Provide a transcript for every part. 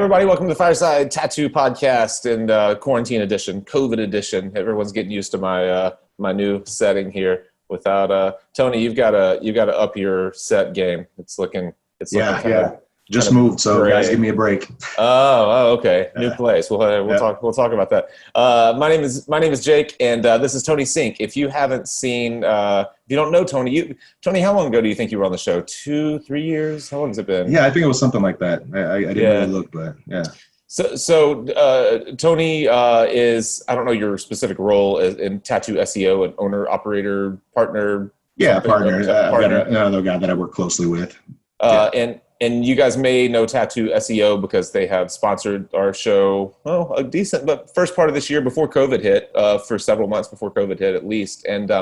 everybody. Welcome to the Fireside Tattoo Podcast and Quarantine Edition, COVID Edition. Everyone's getting used to my new setting here. Without Tony, you've got to up your set game. It's looking just moved, so great. Guys, give me a break. Oh, okay. New place. We'll talk about that. My name is Jake, and this is Tony Sink. If you haven't seen, if you don't know Tony, Tony, how long ago do you think you were on the show? 2-3 years? How long has it been? Yeah, I think it was something like that. I didn't really look, but yeah. So Tony is, I don't know your specific role in tattoo SEO, an owner, operator, partner. Yeah, partner. I've got another guy that I work closely with. And you guys may know Tattoo SEO because they have sponsored our show, but first part of this year before COVID hit, for several months before COVID hit at least. And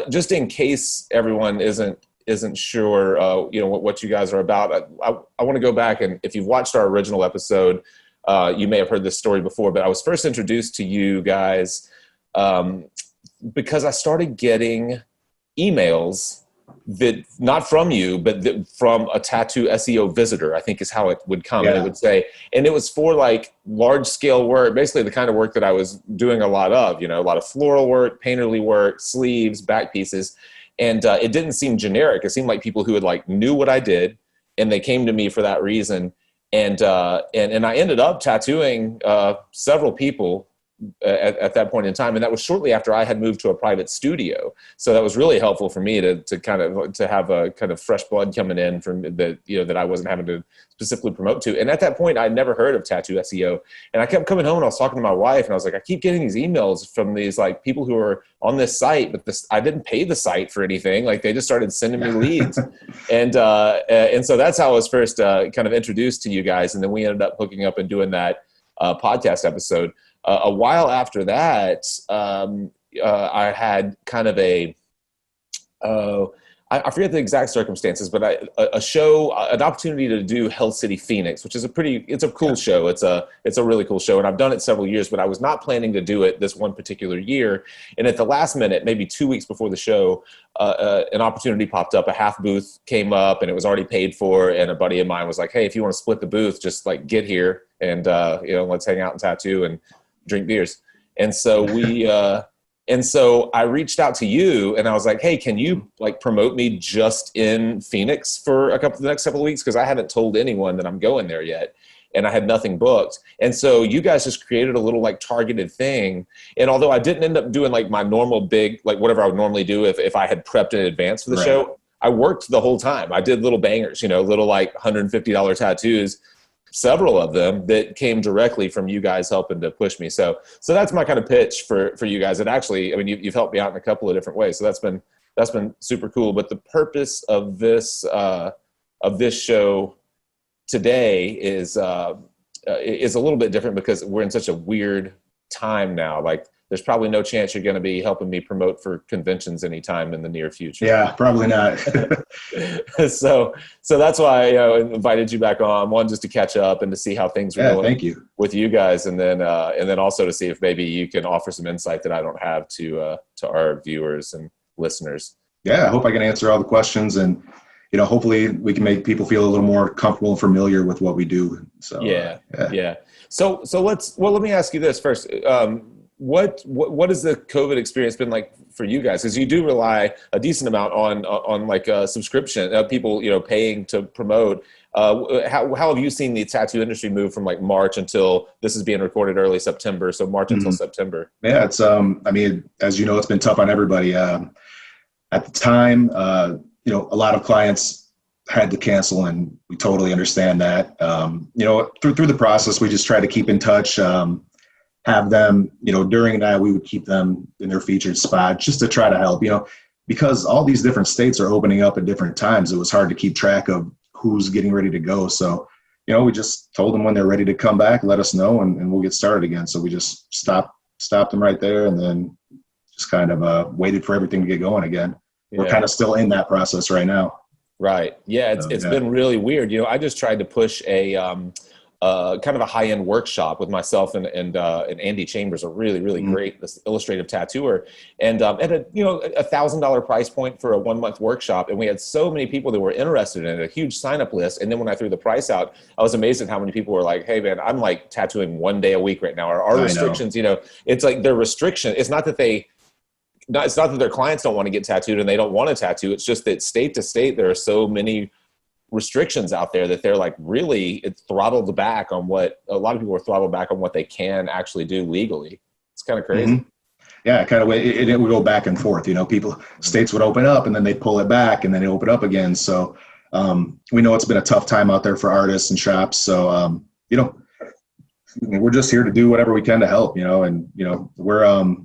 just in case everyone isn't sure, what you guys are about, I want to go back, and if you've watched our original episode, you may have heard this story before, but I was first introduced to you guys because I started getting emails that not from you, but from a tattoo SEO visitor, I think is how it would come. Yeah. And it would say, and it was for like large scale work, basically the kind of work that I was doing a lot of, a lot of floral work, painterly work, sleeves, back pieces. And it didn't seem generic. It seemed like people who had knew what I did, and they came to me for that reason. And I ended up tattooing several people at that point in time, and that was shortly after I had moved to a private studio. So that was really helpful for me to have a kind of fresh blood coming in from that I wasn't having to specifically promote to. And at that point, I'd never heard of Tattoo SEO, and I kept coming home and I was talking to my wife, and I was like, I keep getting these emails from these people who are on this site, but I didn't pay the site for anything. They just started sending me leads, and so that's how I was first kind of introduced to you guys, and then we ended up hooking up and doing that podcast episode. A while after that, I had kind of I forget the exact circumstances, but an opportunity to do Hell City Phoenix, which is it's a cool show. It's a really cool show. And I've done it several years, but I was not planning to do it this one particular year. And at the last minute, maybe 2 weeks before the show, an opportunity popped up. A half booth came up and it was already paid for. And a buddy of mine was like, hey, if you want to split the booth, just get here and, let's hang out and tattoo and drink beers. And so I reached out to you and I was like, hey, can you promote me just in Phoenix for the next couple of weeks? Cause I haven't told anyone that I'm going there yet. And I had nothing booked. And so you guys just created a little targeted thing. And although I didn't end up doing my normal big, whatever I would normally do if I had prepped in advance for the show, I worked the whole time. I did little bangers, little $150 tattoos, several of them that came directly from you guys helping to push me. So that's my kind of pitch for you guys. And actually, you've helped me out in a couple of different ways. So that's been super cool. But the purpose of this show today is a little bit different because we're in such a weird time now. There's probably no chance you're going to be helping me promote for conventions anytime in the near future. Yeah, probably not. So that's why I invited you back on, one, just to catch up and to see how things were going thank you. With you guys. And then also to see if maybe you can offer some insight that I don't have to our viewers and listeners. Yeah, I hope I can answer all the questions, and hopefully we can make people feel a little more comfortable and familiar with what we do. So yeah. So let me ask you this first. What has the COVID experience been like for you guys? Because you do rely a decent amount on a subscription, people paying to promote. How have you seen the tattoo industry move from March until this is being recorded early September? So March until September. Yeah, it's as you know, it's been tough on everybody. At the time, a lot of clients had to cancel, and we totally understand that. Through the process, we just try to keep in touch. Have them, during that, we would keep them in their featured spot just to try to help, because all these different states are opening up at different times. It was hard to keep track of who's getting ready to go. So, we just told them when they're ready to come back, let us know, and we'll get started again. So we just stopped them right there, and then just kind of waited for everything to get going again. Yeah. We're kind of still in that process right now. Right. Yeah. It's been really weird. I just tried to push kind of a high-end workshop with myself and Andy Chambers, a really great this illustrative tattooer, and at a $1,000 price point for a 1-month workshop, and we had so many people that were interested in it, a huge sign-up list. And then when I threw the price out, I was amazed at how many people were like, "Hey man, I'm like tattooing 1 day a week right now." Or our restrictions, it's like their restriction. It's not that their clients don't want to get tattooed and they don't want to tattoo. It's just that state to state, there are so many restrictions out there that they're like it's throttled back on what a lot of people are throttled back on what they can actually do legally. It's kind of crazy. Mm-hmm. Yeah, kind of it would go back and forth. People, states would open up and then they pull it back and then they open up again. So we know it's been a tough time out there for artists and shops. So we're just here to do whatever we can to help. And we're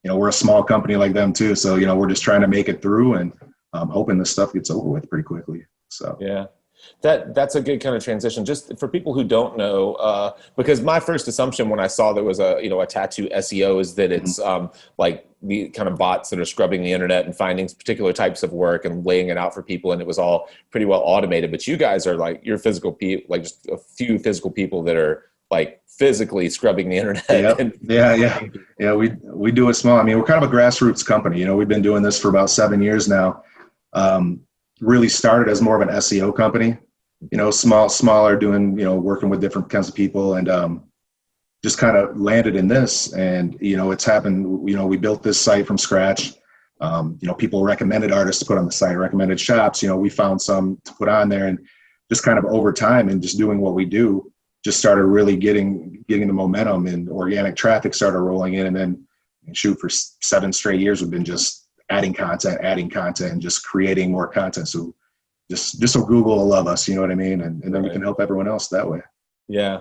we're a small company like them too. So we're just trying to make it through and hoping this stuff gets over with pretty quickly. So yeah, that's a good kind of transition. Just for people who don't know, because my first assumption when I saw there was a tattoo SEO is that it's like the kind of bots that are scrubbing the internet and finding particular types of work and laying it out for people, and it was all pretty well automated. But you guys are like you're physical people, like just a few physical people that are like physically scrubbing the internet. Yep. Yeah. We do it small. I mean, we're kind of a grassroots company. We've been doing this for about 7 years now. Really started as more of an SEO company, smaller, doing, working with different kinds of people, and just kind of landed in this. And, it's happened, we built this site from scratch. People recommended artists to put on the site, recommended shops, we found some to put on there, and just kind of over time and just doing what we do, just started really getting the momentum, and organic traffic started rolling in. And then for 7 straight years, we've been just adding content, and just creating more content. So just so Google will love us, you know what I mean? And then we can help everyone else that way. Yeah.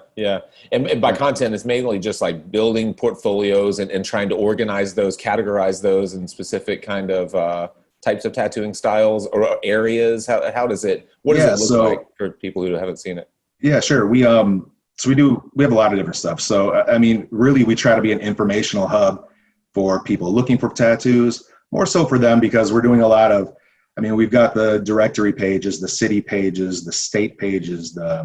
And by content, it's mainly just like building portfolios and trying to organize those, categorize those in specific kind of types of tattooing styles or areas. What does it look like for people who haven't seen it? Yeah, sure. We have a lot of different stuff. So, I mean, really, we try to be an informational hub for people looking for tattoos, more so for them, because we're doing a lot of, we've got the directory pages, the city pages, the state pages, the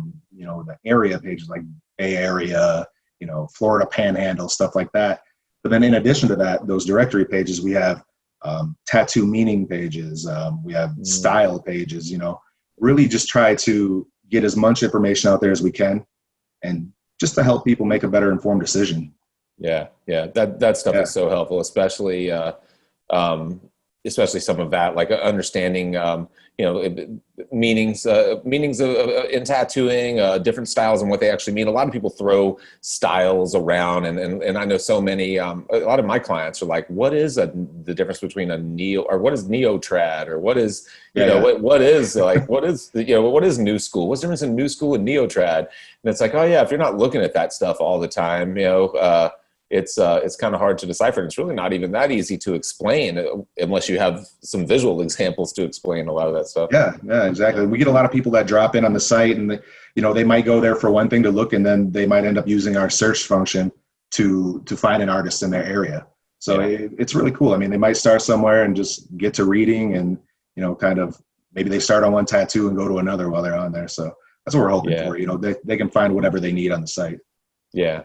area pages like Bay Area, Florida Panhandle, stuff like that. But then in addition to that, those directory pages, we have tattoo meaning pages. We have style pages, really just try to get as much information out there as we can, and just to help people make a better informed decision. Yeah. That stuff is so helpful, especially some of that, like understanding, meanings in tattooing, different styles and what they actually mean. A lot of people throw styles around, and I know so many, a lot of my clients are like, what is the difference between a neo, or what is neo-trad, or what is, what is new school? What's the difference in new school and neo-trad? And it's like, oh yeah, if you're not looking at that stuff all the time, it's kind of hard to decipher. And it's really not even that easy to explain unless you have some visual examples to explain a lot of that stuff. Yeah, exactly. We get a lot of people that drop in on the site, and they might go there for one thing to look, and then they might end up using our search function to find an artist in their area. So it's really cool. I mean, they might start somewhere and just get to reading, and kind of maybe they start on one tattoo and go to another while they're on there. So that's what we're hoping for. They can find whatever they need on the site. Yeah.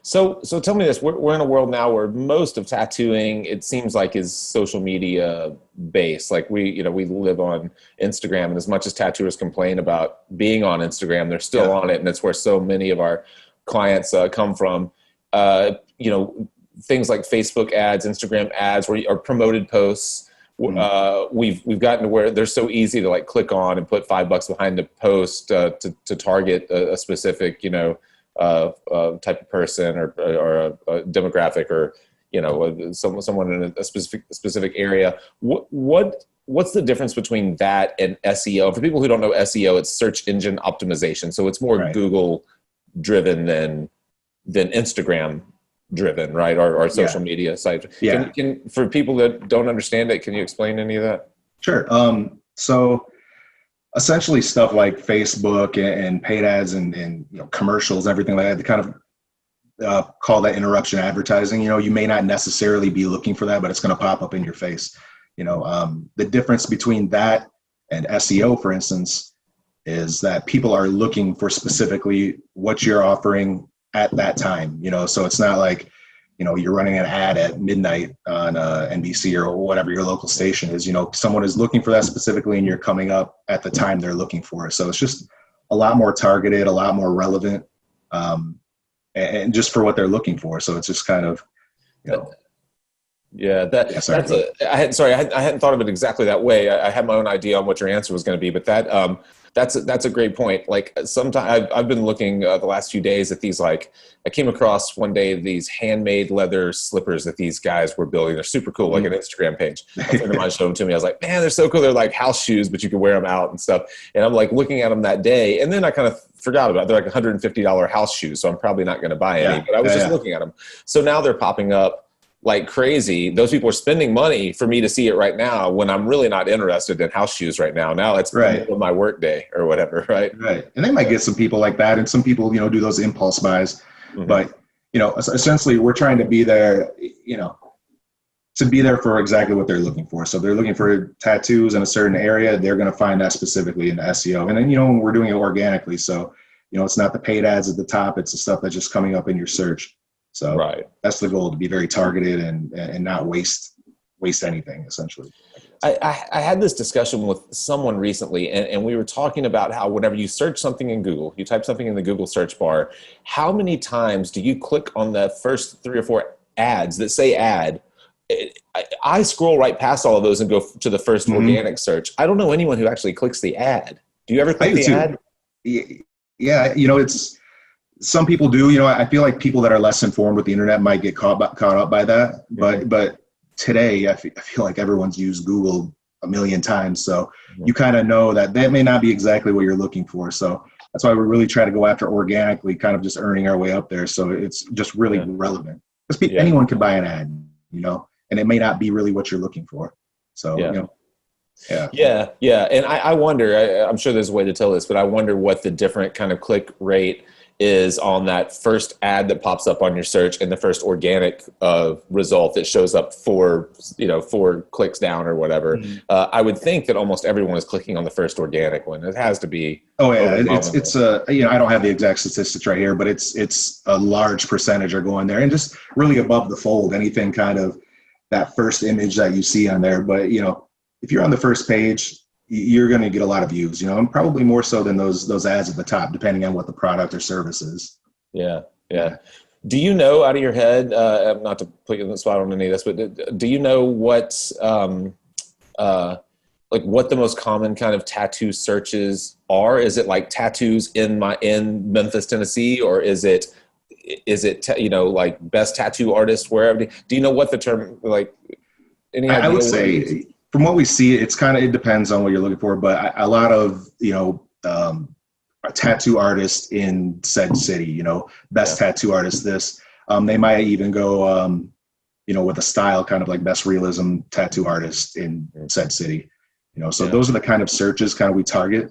So tell me this, we're in a world now where most of tattooing, it seems like, is social media based. Like we live on Instagram, and as much as tattooers complain about being on Instagram, they're still on it. And it's where so many of our clients come from. Things like Facebook ads, Instagram ads, or promoted posts. We've gotten to where they're so easy to like click on and put $5 behind the post to target a specific, type of person or a demographic, or someone in a specific area. What's the difference between that and SEO? For people who don't know SEO, it's search engine optimization. So it's more Google driven than Instagram driven, right? Or social media sites. Yeah. Can for people that don't understand it, can you explain any of that? Sure. So essentially stuff like Facebook and paid ads and commercials, everything like that, they kind of call that interruption advertising. You may not necessarily be looking for that, but it's going to pop up in your face. The difference between that and SEO, for instance, is that people are looking for specifically what you're offering at that time, so it's not like, you're running an ad at midnight on NBC or whatever your local station is. Someone is looking for that specifically, and you're coming up at the time they're looking for it. So it's just a lot more targeted, a lot more relevant, and just for what they're looking for. So it's just kind of, Yeah, I hadn't thought of it exactly that way. I had my own idea on what your answer was going to be, but that's a great point. Like sometimes I've been looking the last few days at these, like I came across one day these handmade leather slippers that these guys were building. They're super cool, like an Instagram page. A friend of mine showed them to me. I was like, man, they're so cool. They're like house shoes, but you can wear them out and stuff. And I'm like looking at them that day, and then I kind of forgot about it. They're like $150 house shoes, so I'm probably not going to buy any. But I was just looking at them. So now they're popping up like crazy. Those people are spending money for me to see it right now when I'm really not interested in house shoes right now. Now it's my work day or whatever. Right. And they might get some people like that. And some people, do those impulse buys, but essentially we're trying to be there, to be there for exactly what they're looking for. So if they're looking for tattoos in a certain area, they're going to find that specifically in the SEO. And then, we're doing it organically. So, it's not the paid ads at the top. It's the stuff that's just coming up in your search. So that's the goal, to be very targeted and not waste anything, essentially. I had this discussion with someone recently, and we were talking about how whenever you search something in Google, you type something in the Google search bar, how many times do you click on the first 3 or 4 ads that say ad? I scroll right past all of those and go to the first organic search. I don't know anyone who actually clicks the ad. Do you ever click the ad? Yeah, it's... Some people do. I feel like people that are less informed with the internet might get caught up by that. But today, I feel like everyone's used Google a million times. So you kind of know that may not be exactly what you're looking for. So that's why we really try to go after organically, kind of just earning our way up there. So it's just really relevant. Because anyone can buy an ad, and it may not be really what you're looking for. So, Yeah. And I wonder, I'm sure there's a way to tell this, but I wonder what the different kind of click rate is on that first ad that pops up on your search and the first organic result that shows up 4 clicks down or whatever. I would think that almost everyone is clicking on the first organic one. It has to be. Oh yeah, it's I don't have the exact statistics right here, but it's a large percentage are going there, and just really above the fold, anything kind of that first image that you see on there. But if you're on the first page, you're going to get a lot of views, and probably more so than those ads at the top, depending on what the product or service is. Yeah. Do you know out of your head, not to put you on the spot on any of this, but do you know what the most common kind of tattoo searches are? Is it like tattoos in Memphis, Tennessee, or is it like best tattoo artist wherever? Do you know what the term, like, any idea? I would say, from what we see, it depends on what you're looking for, but a lot of, a tattoo artist in said city, best tattoo artist, they might even go, with a style kind of like best realism tattoo artist in said city, so those are the kind of searches kind of we target.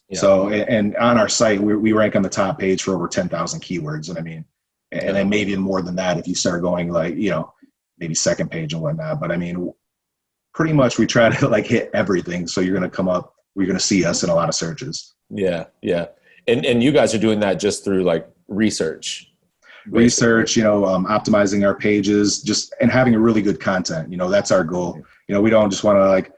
Yeah. So, and on our site, we rank on the top page for over 10,000 keywords. And then maybe more than that if you start going like, maybe second page and whatnot. But pretty much we try to like hit everything. So you're going to see us in a lot of searches. Yeah. And you guys are doing that just through like research, optimizing our pages, and having a really good content. That's our goal. We don't just want to like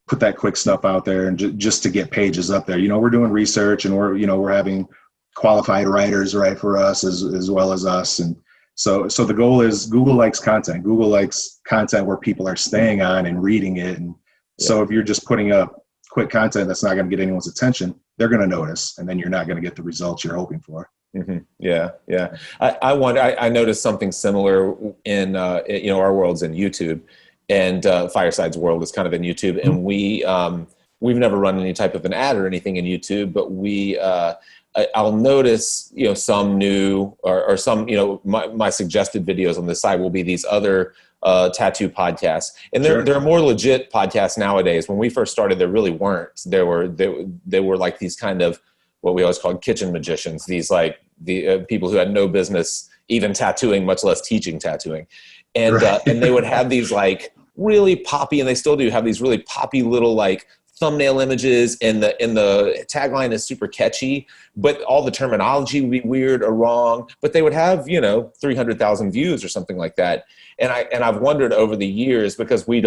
put that quick stuff out there and just to get pages up there. We're doing research, and we're having qualified writers write for us as well as us. And so the goal is Google likes content. Google likes content where people are staying on and reading it. And so if you're just putting up quick content that's not going to get anyone's attention, they're going to notice, and then you're not going to get the results you're hoping for. Mm-hmm. Yeah. I wonder. I noticed something similar in our world's in YouTube, and Fireside's world is kind of in YouTube, and we've never run any type of an ad or anything in YouTube, but I'll notice, some new or some, my suggested videos on this side will be these other tattoo podcasts, and they're more legit podcasts nowadays. When we first started, there really weren't. They were like these kind of what we always called kitchen magicians. These like the people who had no business even tattooing, much less teaching tattooing, and and they would have these like really poppy, and they still do have these really poppy little like thumbnail images, and the tagline is super catchy, but all the terminology would be weird or wrong, but they would have, 300,000 views or something like that. And I've wondered over the years, because we've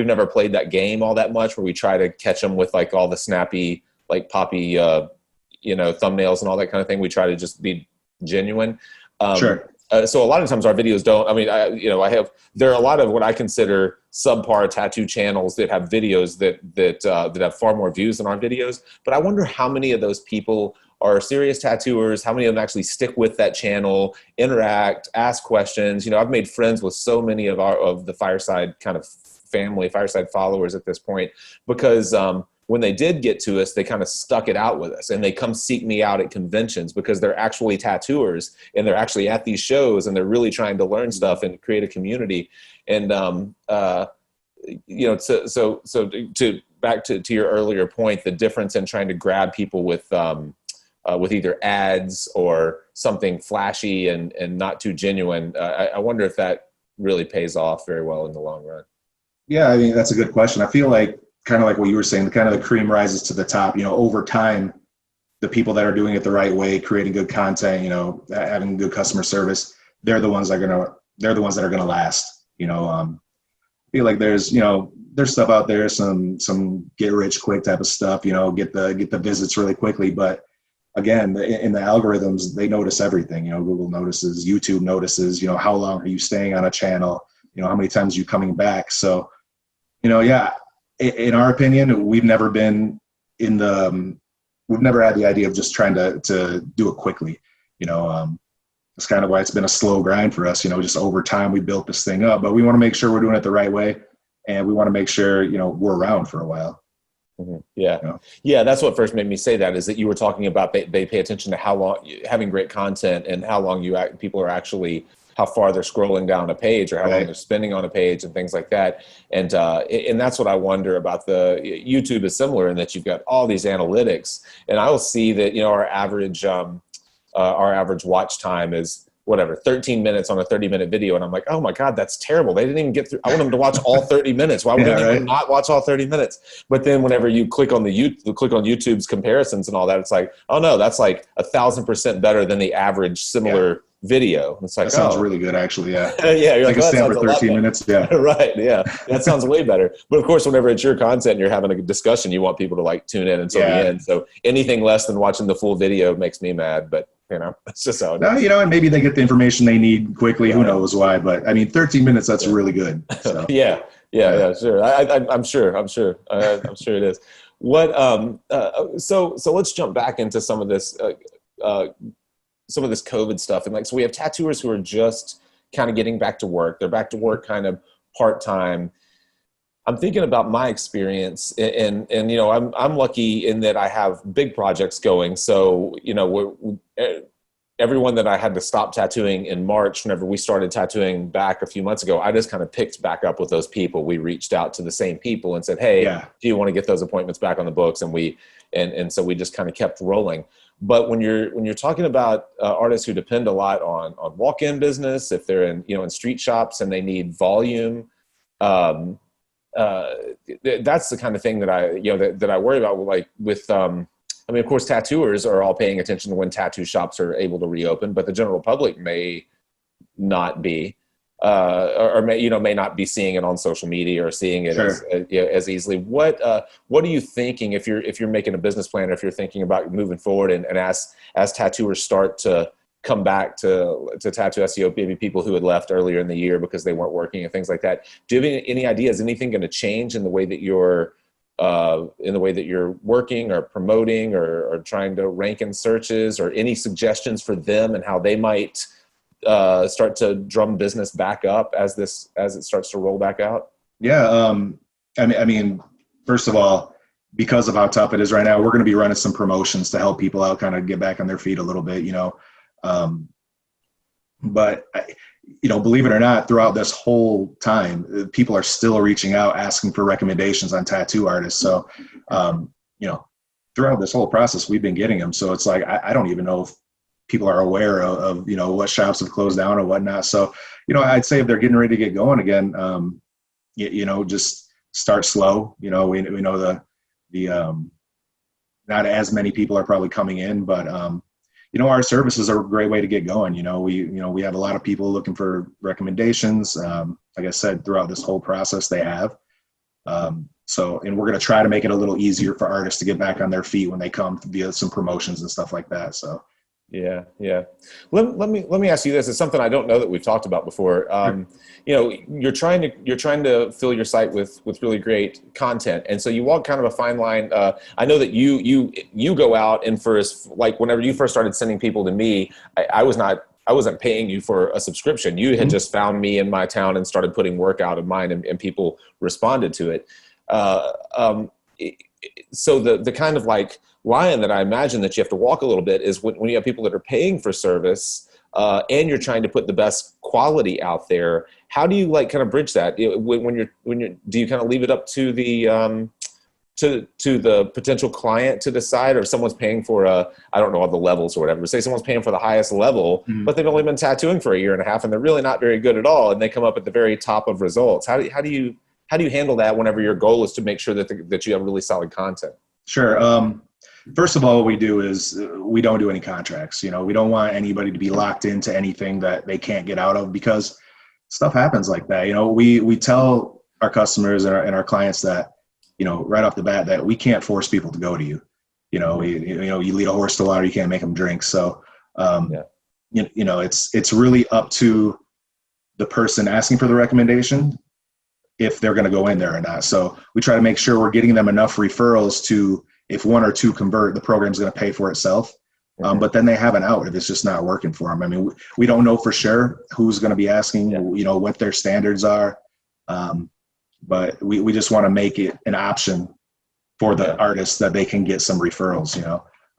never played that game all that much, where we try to catch them with like all the snappy, like poppy, thumbnails and all that kind of thing. We try to just be genuine. Sure. So a lot of times our videos don't, there are a lot of what I consider subpar tattoo channels that have videos that have far more views than our videos. But I wonder how many of those people are serious tattooers, how many of them actually stick with that channel, interact, ask questions. I've made friends with so many of the Fireside kind of family, Fireside followers at this point, because when they did get to us, they kind of stuck it out with us, and they come seek me out at conventions because they're actually tattooers and they're actually at these shows and they're really trying to learn stuff and create a community. And, so to back to your earlier point, the difference in trying to grab people with either ads or something flashy and not too genuine. I wonder if that really pays off very well in the long run. Yeah, I mean, that's a good question. I feel like, kind of like what you were saying, the cream rises to the top. Over time, the people that are doing it the right way, creating good content, having good customer service, they're the ones that are gonna last. I feel like there's stuff out there, some get rich quick type of stuff, get the visits really quickly. But again, in the algorithms, they notice everything. Google notices, YouTube notices, how long are you staying on a channel, how many times are you coming back. So, yeah. In our opinion, we've never had the idea of just trying to do it quickly. It's kind of why it's been a slow grind for us. Just over time, we built this thing up, but we want to make sure we're doing it the right way. And we want to make sure, we're around for a while. Mm-hmm. Yeah. Yeah. That's what first made me say that, is that you were talking about, they pay attention to how long having great content and how long people are actually, how far they're scrolling down a page or how long they're spending on a page and things like that. And that's what I wonder about. The YouTube is similar in that you've got all these analytics, and I will see that, our average watch time is 13 minutes on a 30-minute video. And I'm like, oh my God, that's terrible. They didn't even get through. I want them to watch all 30 minutes. Why would anyone not watch all 30 minutes? But then whenever you click on YouTube's comparisons and all that, it's like, oh no, that's like 1,000% better than the average similar video. It's like, that sounds really good, actually. Yeah. Yeah. You're like, a stand for 13 minutes. Yeah. Right. Yeah. That sounds way better. But of course, whenever it's your content and you're having a discussion, you want people to like tune in until the end. So anything less than watching the full video makes me mad, but it's just how it is. And maybe they get the information they need quickly. Who knows why? But I mean, 13 minutes, that's really good. So. Yeah, sure. I'm sure it is. What, so let's jump back into some of this COVID stuff. And so we have tattooers who are just kind of getting back to work. They're back to work kind of part-time. I'm thinking about my experience, and I'm lucky in that I have big projects going. So, everyone that I had to stop tattooing in March, whenever we started tattooing back a few months ago, I just kind of picked back up with those people. We reached out to the same people and said, hey, do you want to get those appointments back on the books? And so we just kind of kept rolling. But when you're talking about artists who depend a lot on walk-in business, if they're in street shops and they need volume, that's the kind of thing that I worry about. Like with, of course, tattooers are all paying attention to when tattoo shops are able to reopen, but the general public may not be, or may not be seeing it on social media or seeing it as easily. What are you thinking if you're making a business plan, or if you're thinking about moving forward and as tattooers start to come back to TattooSEO, maybe people who had left earlier in the year because they weren't working and things like that? Do you have any ideas? Anything going to change in the way that you're working or promoting or trying to rank in searches, or any suggestions for them and how they might start to drum business back up as it starts to roll back out? Yeah. I mean, first of all, because of how tough it is right now, we're going to be running some promotions to help people out, kind of get back on their feet a little bit, but believe it or not, throughout this whole time, people are still reaching out, asking for recommendations on tattoo artists. So, throughout this whole process, we've been getting them. So it's like, I don't even know if people are aware of what shops have closed down or whatnot. So, I'd say if they're getting ready to get going again, just start slow. We know the not as many people are probably coming in, but our services are a great way to get going. We have a lot of people looking for recommendations. Like I said, throughout this whole process they have. And we're going to try to make it a little easier for artists to get back on their feet when they come via some promotions and stuff like that. So. Yeah. Let me ask you this. It's something I don't know that we've talked about before. You're trying to fill your site with really great content, and so you walk kind of a fine line. I know that you go out, and like whenever you first started sending people to me, I wasn't paying you for a subscription. You had just found me in my town and started putting work out of mine, and people responded to it. So the kind of like line that I imagine that you have to walk a little bit is when you have people that are paying for service and you're trying to put the best quality out there. How do you like kind of bridge that when you're do you kind of leave it up to the to the potential client to decide, or if someone's paying for I don't know all the levels or whatever, but say someone's paying for the highest level, but they've only been tattooing for a year and a half and they're really not very good at all, and they come up at the very top of results. How do you handle that whenever your goal is to make sure that you have really solid content? Sure. First of all, what we do is we don't do any contracts. We don't want anybody to be locked into anything that they can't get out of, because stuff happens like that. We tell our customers and our clients that, right off the bat, that we can't force people to go to you. You lead a horse to water, you can't make them drink. So, it's really up to the person asking for the recommendation if they're going to go in there or not. So we try to make sure we're getting them enough referrals to, if one or two convert, the program's going to pay for itself. But then they have an out if it's just not working for them. I mean, we don't know for sure who's going to be asking, what their standards are. But we just want to make it an option for the artists that they can get some referrals,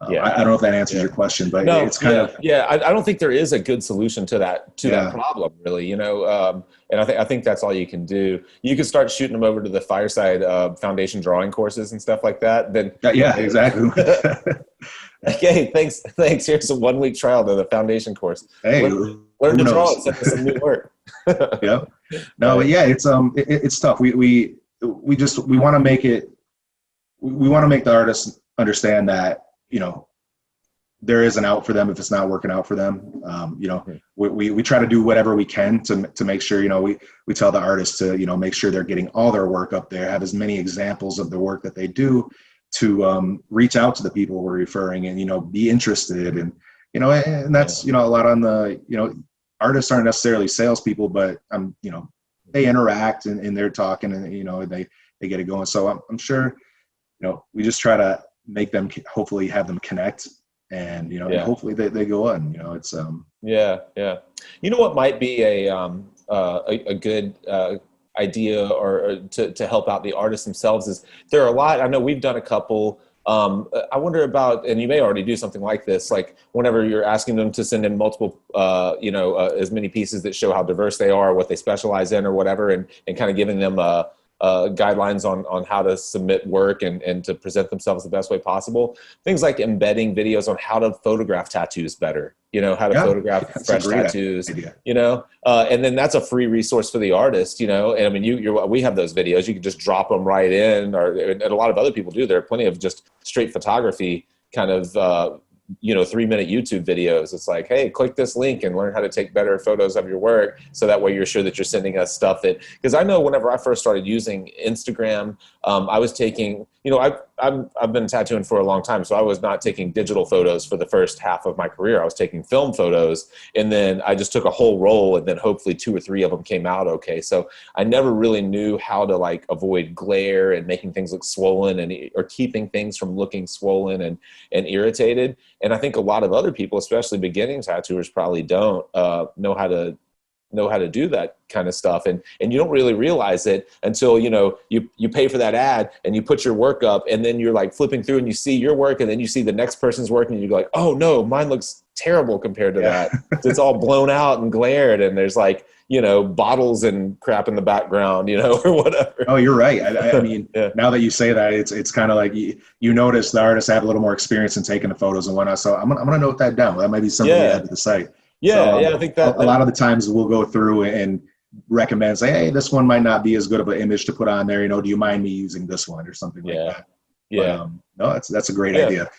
I don't know if that answers your question, but it's kind of. Yeah. I don't think there is a good solution to that problem, really, and I think that's all you can do. You could start shooting them over to the Fireside foundation drawing courses and stuff like that. Then exactly. Okay, thanks. Here's a 1-week trial to the foundation course. Hey, learn to draw and send us some new work. Yeah. No, but it's tough. We want to make it. We want to make the artists understand that there is an out for them if it's not working out for them. We try to do whatever we can to make sure, we tell the artists to, make sure they're getting all their work up there, have as many examples of the work that they do, to reach out to the people we're referring and, be interested. And, and that's, a lot on the, artists aren't necessarily salespeople, but, they interact and they're talking and, they get it going. So I'm sure, we just try to make them, hopefully have them connect, and and hopefully they go on. It's what might be a good idea or to help out the artists themselves is there are a lot. I know we've done a couple. I wonder about, and you may already do something like this, like whenever you're asking them to send in multiple, as many pieces that show how diverse they are, what they specialize in or whatever, and kind of giving them guidelines on how to submit work and to present themselves the best way possible. Things like embedding videos on how to photograph tattoos better, how to photograph fresh tattoos, and then that's a free resource for the artist, and I mean, we have those videos, you can just drop them right in, and a lot of other people do. There are plenty of just straight photography kind of, 3-minute YouTube videos. It's like, hey, click this link and learn how to take better photos of your work. So that way you're sure that you're sending us stuff because I know whenever I first started using Instagram, I was taking, I've been tattooing for a long time. So I was not taking digital photos for the first half of my career. I was taking film photos, and then I just took a whole roll, and then hopefully 2 or 3 of them came out okay. So I never really knew how to avoid glare and making things look swollen or keeping things from looking swollen and irritated. And I think a lot of other people, especially beginning tattooers, probably don't know how to do that kind of stuff. And you don't really realize it until, you pay for that ad and you put your work up, and then you're flipping through and you see your work, and then you see the next person's work, and you go oh no, mine looks terrible compared to that. It's all blown out and glared, and there's bottles and crap in the background, or whatever. Oh, you're right. I mean, now that you say that, it's kind of like you notice the artists have a little more experience in taking the photos and whatnot. So I'm gonna note that down. That might be something we add to the site. I think that a lot of the times we'll go through and recommend, say, hey, this one might not be as good of an image to put on there. Do you mind me using this one or something like that? But Yeah. no, that's a great Yeah. idea.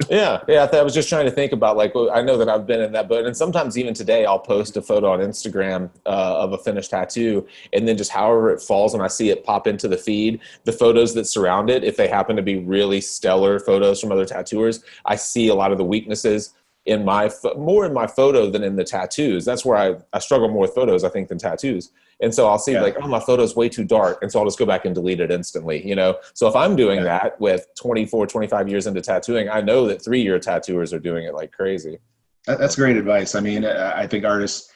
Yeah. I was just trying to think about like, well, I know that I've been in that boat, and sometimes even today I'll post a photo on Instagram of a finished tattoo, and then just however it falls, and I see it pop into the feed, the photos that surround it, if they happen to be really stellar photos from other tattooers, I see a lot of the weaknesses in more in my photo than in the tattoos. That's where I struggle more with photos, I think, than tattoos. And so I'll see Yeah, like, oh, my photo's way too dark. And so I'll just go back and delete it instantly, you know? So if I'm doing yeah. that with 24, 25 years into tattooing, I know that 3-year tattooers are doing it like crazy. That's great advice. I mean, I think artists,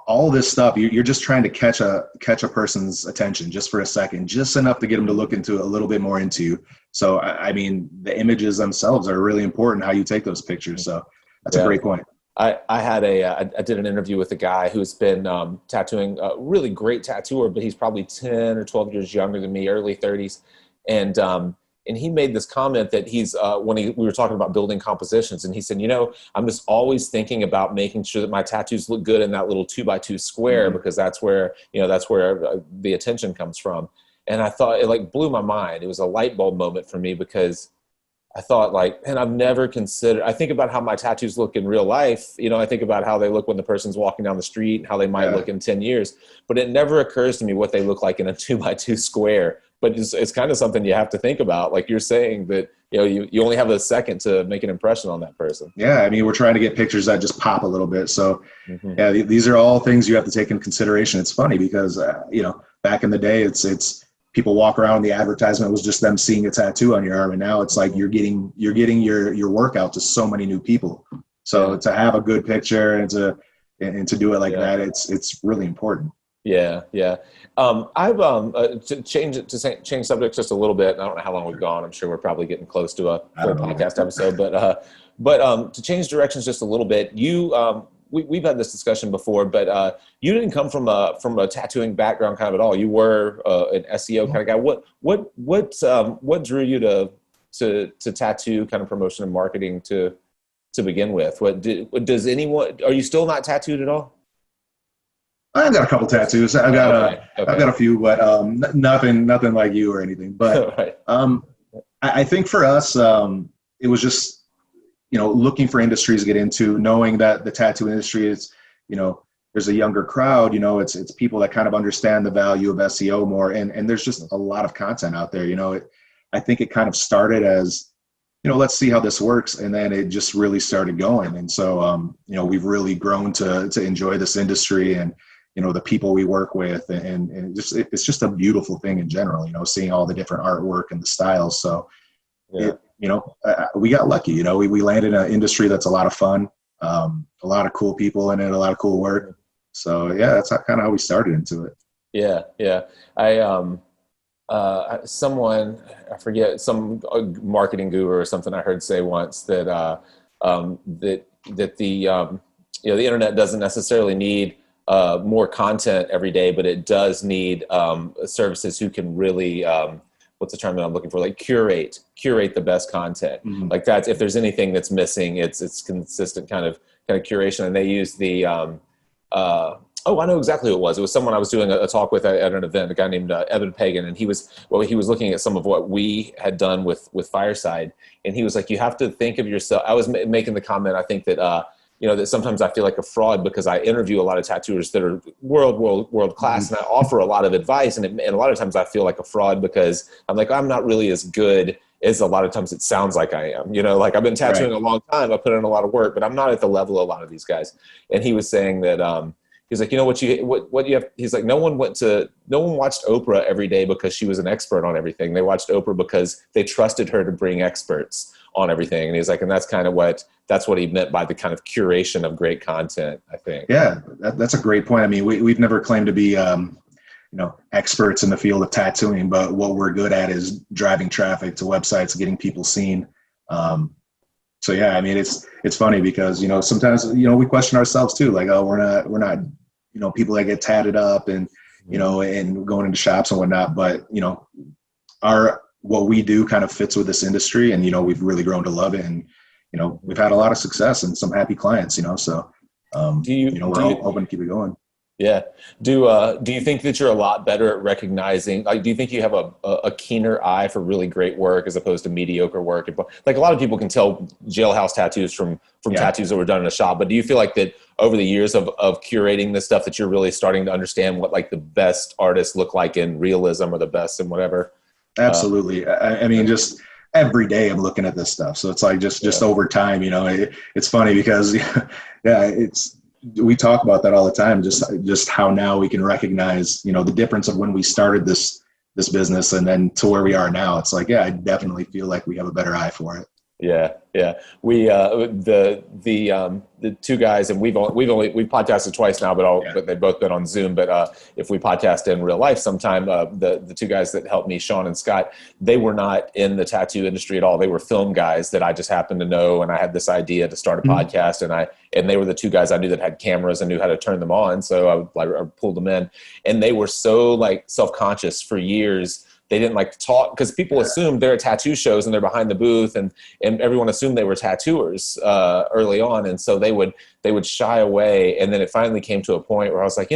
all this stuff, you're just trying to catch a person's attention just for a second, just enough to get them to look into a little bit more into you. So, I mean, the images themselves are really important, how you take those pictures. So that's a Yeah. great point. I did an interview with a guy who's been tattooing, a really great tattooer, but he's probably 10 or 12 years younger than me, early 30s. And he made this comment that we were talking about building compositions, and he said, I'm just always thinking about making sure that my tattoos look good in that little 2x2 square, Mm-hmm. because that's where the attention comes from. And I thought it like blew my mind. It was a light bulb moment for me, because I thought like, and I've never considered, I think about how my tattoos look in real life. I think about how they look when the person's walking down the street and how they might Yeah. look in 10 years, but it never occurs to me what they look like in a 2x2 square. But it's kind of something you have to think about. Like you're saying that, you only have a second to make an impression on that person. Yeah. I mean, we're trying to get pictures that just pop a little bit. So Mm-hmm. yeah, these are all things you have to take into consideration. It's funny because, back in the day, it's people walk around and the advertisement was just them seeing a tattoo on your arm. And now it's like you're getting your work out to so many new people. So to have a good picture and to do it like that, it's really important. Yeah, yeah. I've to change subjects just a little bit. I don't know how long we've gone. I'm sure we're probably getting close to a I full don't know. podcast episode. But to change directions just a little bit, we've had this discussion before, but you didn't come from a tattooing background kind of at all. You were an SEO kind of guy. What drew you to tattoo kind of promotion and marketing to begin with? Are you still not tattooed at all? I've got a couple tattoos. I've got a few, but nothing like you or anything. But Right. I think for us, it was just looking for industries to get into, knowing that the tattoo industry is, there's a younger crowd. It's people that kind of understand the value of SEO more, and there's just a lot of content out there. I think it kind of started as, let's see how this works, and then it just really started going. And so, we've really grown to enjoy this industry and the people we work with, and it's just a beautiful thing in general, seeing all the different artwork and the styles. So, we got lucky, we landed in an industry that's a lot of fun, a lot of cool people in it, a lot of cool work. So yeah, that's kind of how we started into it. Yeah. Yeah. Someone, I forget, some marketing guru or something I heard say once that, that the internet doesn't necessarily need more content every day, but it does need services who can really, what's the term that I'm looking for? Like curate the best content. Mm-hmm. Like that's, if there's anything that's missing, it's consistent kind of curation. And they use the, I know exactly who it was. It was someone I was doing a talk with at an event, a guy named Evan Pagan. And he was looking at some of what we had done with Fireside. And he was like, you have to think of yourself. I was making the comment, I think that, that sometimes I feel like a fraud because I interview a lot of tattooers that are world class, Mm-hmm. and I offer a lot of advice. And a lot of times I feel like a fraud because I'm like, I'm not really as good as a lot of times it sounds like I am. Like I've been tattooing Right. a long time. I put in a lot of work, but I'm not at the level of a lot of these guys. And he was saying that, he's like, what you have, he's like, no one watched Oprah every day because she was an expert on everything. They watched Oprah because they trusted her to bring experts on everything. And he's like, and that's kind of that's what he meant by the kind of curation of great content, I think. Yeah, that's a great point. I mean, we've never claimed to be, experts in the field of tattooing, but what we're good at is driving traffic to websites, getting people seen. So yeah, I mean, it's funny because, sometimes, we question ourselves too, like, oh, we're not, people that get tatted up and, and going into shops and whatnot, but, what we do kind of fits with this industry, and, we've really grown to love it, and, we've had a lot of success and some happy clients, so, we're hoping to keep it going. Yeah. Do you think that you're a lot better at recognizing, like, do you think you have a keener eye for really great work as opposed to mediocre work? Like a lot of people can tell jailhouse tattoos from Yeah. tattoos that were done in a shop, but do you feel like that over the years of curating this stuff that you're really starting to understand what like the best artists look like in realism or the best in whatever? Uh, Absolutely. I mean, just every day I'm looking at this stuff. So it's like just yeah. over time, it's funny because yeah, we talk about that all the time. Just how now we can recognize, the difference of when we started this business and then to where we are now. It's like, yeah, I definitely feel like we have a better eye for it. Yeah, yeah. We the two guys, and we've podcasted twice now, Yeah. but they've both been on Zoom. But if we podcast in real life sometime, the two guys that helped me, Sean and Scott, they were not in the tattoo industry at all. They were film guys that I just happened to know, and I had this idea to start a Mhm. podcast, and they were the two guys I knew that had cameras and knew how to turn them on. So I pulled them in, and they were so like self-conscious for years. They didn't like to talk because people Yeah. assumed they're at tattoo shows and they're behind the booth, and everyone assumed they were tattooers early on, and so they would shy away. And then it finally came to a point where I was like,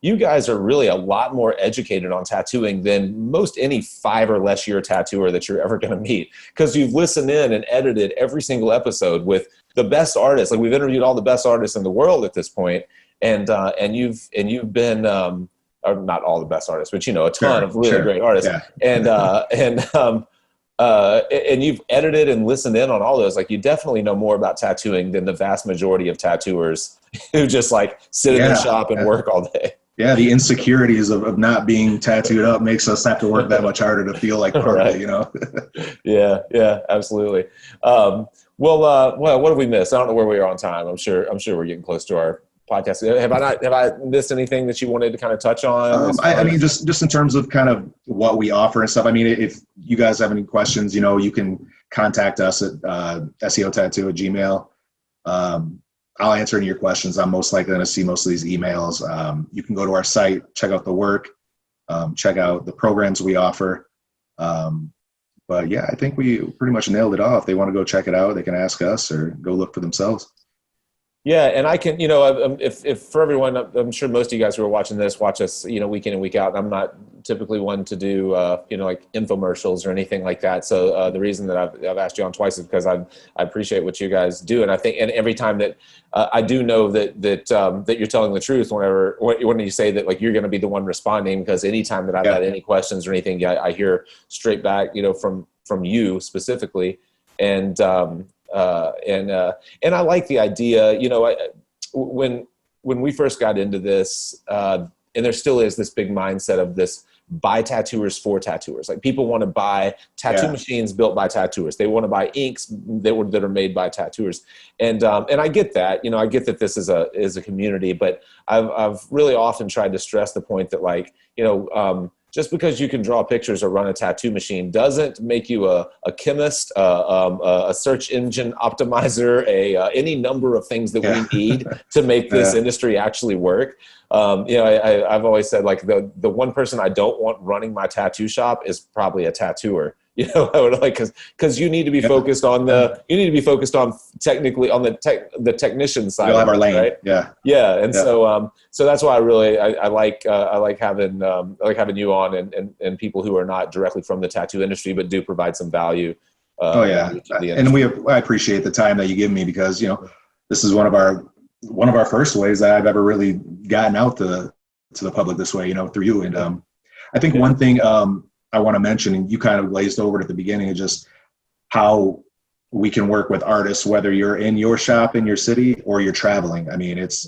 you guys are really a lot more educated on tattooing than most any 5 or less year tattooer that you're ever going to meet, because you've listened in and edited every single episode with the best artists. Like we've interviewed all the best artists in the world at this point, and you've been or not all the best artists, but a ton Sure. of really Sure. great artists, Yeah. and you've edited and listened in on all those. Like you definitely know more about tattooing than the vast majority of tattooers who just like sit in their Yeah. shop and work all day. Yeah. The insecurities of not being tattooed up makes us have to work that much harder to feel like part of Right. it. Yeah, yeah, absolutely. Well, what have we missed? I don't know where we are on time. I'm sure we're getting close to our podcast. Have I missed anything that you wanted to kind of touch on as I far mean, as? just in terms of kind of what we offer and stuff. I mean, if you guys have any questions, you can contact us at SEOtattoo@gmail. I'll answer any of your questions. I'm most likely going to see most of these emails. You can go to our site, check out the work, check out the programs we offer. But yeah, I think we pretty much nailed it all. If they want to go check it out, they can ask us or go look for themselves. Yeah, and I can, if for everyone, I'm sure most of you guys who are watching this watch us, week in and week out. And I'm not typically one to do, like infomercials or anything like that. So the reason that I've asked you on twice is because I appreciate what you guys do, and I think, and every time that I do know that you're telling the truth when you say that, like you're going to be the one responding, because anytime that I've Yeah. had any questions or anything, I hear straight back, from you specifically, and. And I like the idea, when we first got into this, and there still is this big mindset of this buy tattooers for tattooers. Like people want to buy tattoo Yeah. machines built by tattooers. They want to buy inks that are made by tattooers. And I get that, I get that this is a community, but I've really often tried to stress the point that, like, just because you can draw pictures or run a tattoo machine doesn't make you a chemist, a search engine optimizer, any number of things that Yeah. we need to make this Yeah. industry actually work. I've always said, like, the one person I don't want running my tattoo shop is probably a tattooer. I would like, because you need to be Yeah. focused on technically on the technician side. We'll have of our it, lane. right? Yeah. Yeah, and Yeah. so that's why I like having you on, and people who are not directly from the tattoo industry but do provide some value. Oh yeah. To the And industry. I appreciate the time that you give me because, this is one of our first ways that I've ever really gotten out to the public this way, through you. And I think one thing I want to mention, and you kind of glazed over it at the beginning, is just how we can work with artists, whether you're in your shop in your city or you're traveling. I mean, it's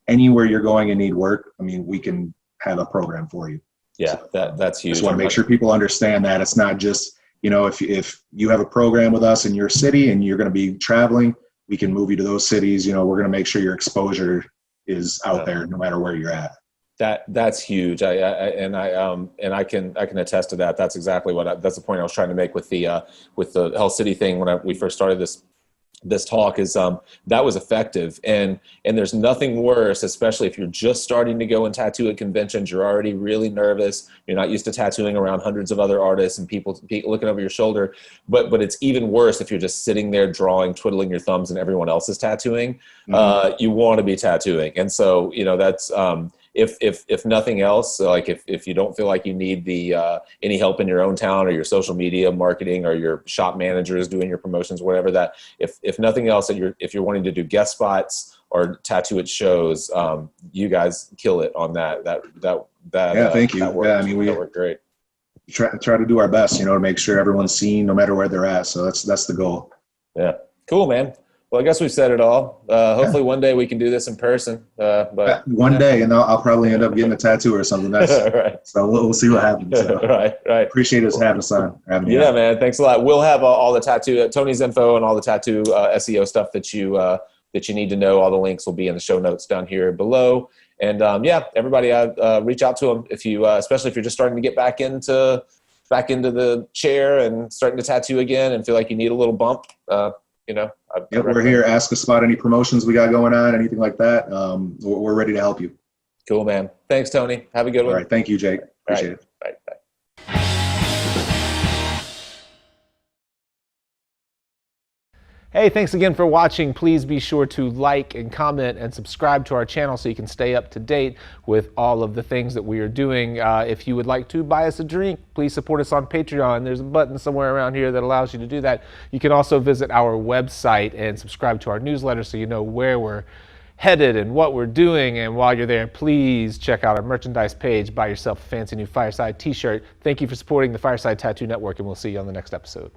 anywhere you're going and need work. I mean, we can have a program for you. Yeah, So, that's huge. just want to make sure people understand that it's not just, if you have a program with us in your city and you're going to be traveling, we can move you to those cities. We're going to make sure your exposure is out there no matter where you're at. That's huge. I can attest to that. That's exactly that's the point I was trying to make with the Hell City thing when we first started this this talk is that was effective, and there's nothing worse, especially if you're just starting to go and tattoo at conventions. You're already really nervous, you're not used to tattooing around hundreds of other artists and people looking over your shoulder, but it's even worse if you're just sitting there drawing, twiddling your thumbs, and everyone else is tattooing. You want to be tattooing. And so that's if nothing else, like if you don't feel like you need the any help in your own town or your social media marketing or your shop manager is doing your promotions, whatever, that if nothing else, that if you're wanting to do guest spots or tattoo at shows, you guys kill it on that. Yeah, thank you. That worked, yeah, I mean, we worked great. Try to do our best, to make sure everyone's seen no matter where they're at. So that's the goal. Yeah, cool, man. Well, I guess we've said it all. Hopefully one day we can do this in person. But one day, and I'll probably end up getting a tattoo or something. Right. So we'll see what happens. So right. Appreciate us having us on. Yeah, man. Thanks a lot. We'll have all the tattoo, Tony's info and all the tattoo SEO stuff that you need to know. All the links will be in the show notes down here below. And everybody, reach out to them if you, especially if you're just starting to get back into the chair and starting to tattoo again and feel like you need a little bump. We're here. Ask us about any promotions we got going on, anything like that. We're ready to help you. Cool, man. Thanks, Tony. Have a good one. All right. Thank you, Jake. Appreciate it. Bye. Hey, thanks again for watching. Please be sure to like and comment and subscribe to our channel so you can stay up to date with all of the things that we are doing. If you would like to buy us a drink, please support us on Patreon. There's a button somewhere around here that allows you to do that. You can also visit our website and subscribe to our newsletter so you know where we're headed and what we're doing. And while you're there, please check out our merchandise page. Buy yourself a fancy new Fireside t-shirt. Thank you for supporting the Fireside Tattoo Network, and we'll see you on the next episode.